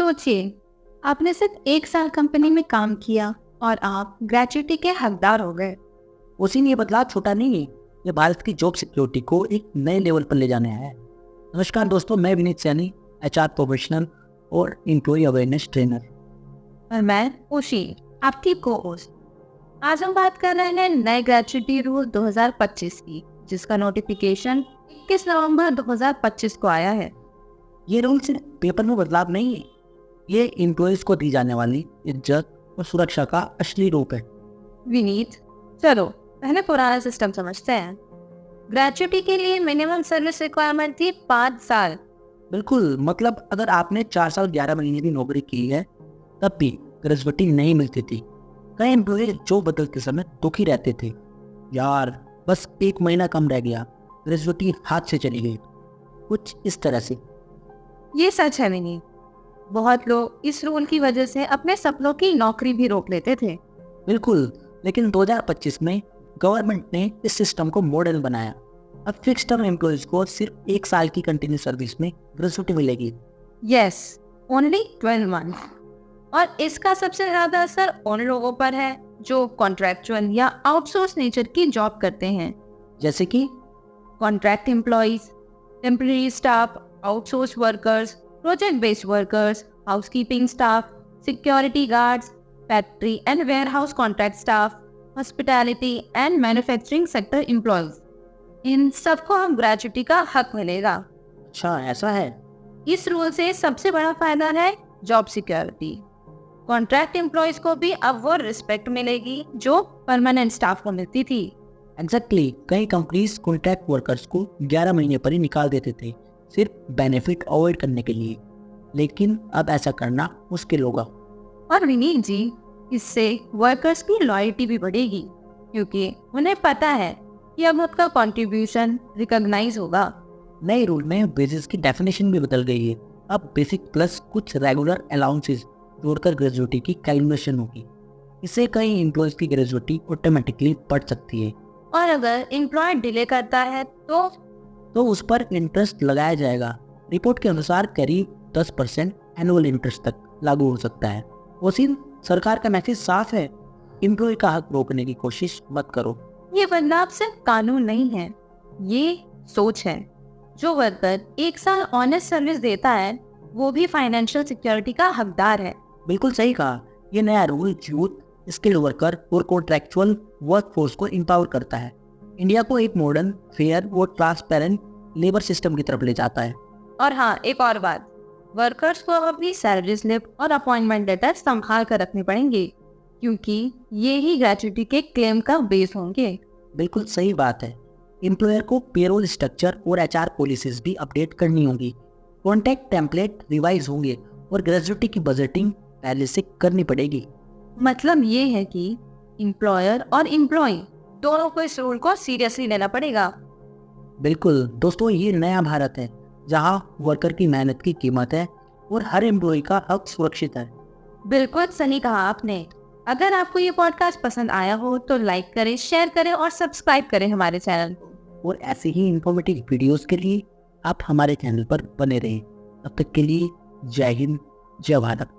सोचिए, आपने सिर्फ 1 साल कंपनी में काम किया और आप ग्रेच्युटी के हकदार हो गए। उसी ने ये बदलाव छोटा नहीं है, ये भारत की जॉब सिक्योरिटी को एक नए लेवल पर ले जाने आया है। नमस्कार दोस्तों, मैं विनीत सैनी, एचआर प्रोफेशनल और एम्प्लॉय अवेयरनेस ट्रेनर। और मैं उशी, आपकी को-होस्ट। आज हम बात कर रहे हैं नए ग्रेच्युटी रूल 2025 की, जिसका नोटिफिकेशन 21 नवंबर 2025 को आया है। ये रूल सिर्फ पेपर में बदलाव नहीं है, ये एम्प्लॉयज को दी जाने वाली इज्जत और सुरक्षा का असली रूप है। विनीत, चलो पहले पुराना सिस्टम समझते हैं। ग्रेच्युटी के लिए मिनिमम सर्विस रिक्वायरमेंट थी 5 साल। बिल्कुल, मतलब अगर आपने 4 साल 11 महीने की नौकरी की है तब भी ग्रेच्युटी नहीं मिलती थी। कई एम्प्लॉय जॉब बदलते समय दुखी रहते थे, यार बस 1 महीना कम रह गया, ग्रेच्युटी हाथ से चली गई, कुछ इस तरह से। ये सच है विनीत, बहुत लोग इस रूल की वजह से अपने सपनों की नौकरी भी रोक लेते थे। बिल्कुल, लेकिन 2025 में गवर्नमेंट ने इस सिस्टम को मॉडल बनाया। अब फिक्स टर्म एम्प्लॉयज को सिर्फ 1 साल की कंटिन्यूस सर्विस में ग्रेच्युटी मिलेगी। Yes, only 12 month. और इसका सबसे ज्यादा असर उन लोगों पर है जो कॉन्ट्रैक्चुअल या आउटसोर्स नेचर की जॉब करते हैं, जैसे कि contract employees, temporary staff, outsource workers, project based workers, housekeeping staff, security guards, factory and warehouse contract staff, hospitality and manufacturing sector employees. इन सबको अब ग्रेच्युटी का हक मिलेगा। अच्छा ऐसा है। इस रूल से सबसे बड़ा फायदा है जॉब सिक्योरिटी। कॉन्ट्रैक्ट एम्प्लॉयज को भी अब वो रिस्पेक्ट मिलेगी जो परमानेंट स्टाफ को मिलती थी। एग्जैक्टली, कई कंपनीज कॉन्ट्रैक्ट वर्कर्स को 11 महीने पर ही निकाल देते थे, सिर्फ बेनिफिट अवॉइड करने के लिए, लेकिन अब ऐसा करना मुश्किल होगा। और विनीत जी, इससे वर्कर्स की लॉयल्टी भी बढ़ेगी, क्योंकि उन्हें पता है कि अब उनका कंट्रीब्यूशन रिकॉग्नाइज होगा। नए रूल में वेजेस की डेफिनेशन भी बदल गई है। अब बेसिक प्लस कुछ रेगुलर अलाउंसेस जोड़कर ग्रेच्युटी की कैलकुलेशन होगी। इससे कई एम्प्लॉयज की ग्रेच्युटी ऑटोमेटिकली बढ़ सकती है। और अगर एम्प्लॉय डिले करता है तो उस पर इंटरेस्ट लगाया जाएगा। रिपोर्ट के अनुसार करीब 10% एनुअल इंटरेस्ट तक लागू हो सकता है। उसी सरकार का मैसेज साफ है, एम्प्लॉय का हक रोकने की कोशिश मत करो। ये बदलाव सिर्फ कानून नहीं है, ये सोच है। जो वर्कर 1 साल ऑनेस्ट सर्विस देता है वो भी फाइनेंशियल सिक्योरिटी का हकदार है। बिल्कुल सही कहा। ये नया रूल यूथ, स्किल्ड वर्कर और कॉन्ट्रैक्चुअल वर्कफोर्स को एम्पावर करता है। इंडिया को एक मॉडर्न, फेयर और ट्रांसपेरेंट लेबर सिस्टम की तरफ ले जाता है। और हाँ, एक और बात, वर्कर्स को अपनी सैलरी स्लिप और अपॉइंटमेंट लेटर संभाल कर रखने पड़ेंगे, क्योंकि ये ही ग्रेच्युटी के क्लेम का बेस होंगे। बिल्कुल सही बात है। एम्प्लॉयर को पेरोल स्ट्रक्चर और एचआर पॉलिसीज भी अपडेट करनी होगी। कॉन्टैक्ट टेम्पलेट रिवाइज होंगे और ग्रेच्युटी की बजटिंग पहले से करनी पड़ेगी। मतलब ये है कि एम्प्लॉयर और एम्प्लॉय दोनों को इस रूल को सीरियसली लेना पड़ेगा। बिल्कुल दोस्तों, ये नया भारत है जहाँ वर्कर की मेहनत की कीमत है और हर एम्प्लॉय का हक सुरक्षित है। बिल्कुल सही कहा आपने। अगर आपको ये पॉडकास्ट पसंद आया हो तो लाइक करें, शेयर करें और सब्सक्राइब करें हमारे चैनल को। और ऐसे ही इंफॉर्मेटिव वीडियोस के लिए आप हमारे चैनल पर बने रहें। तब तक के लिए जय हिंद, जय भारत।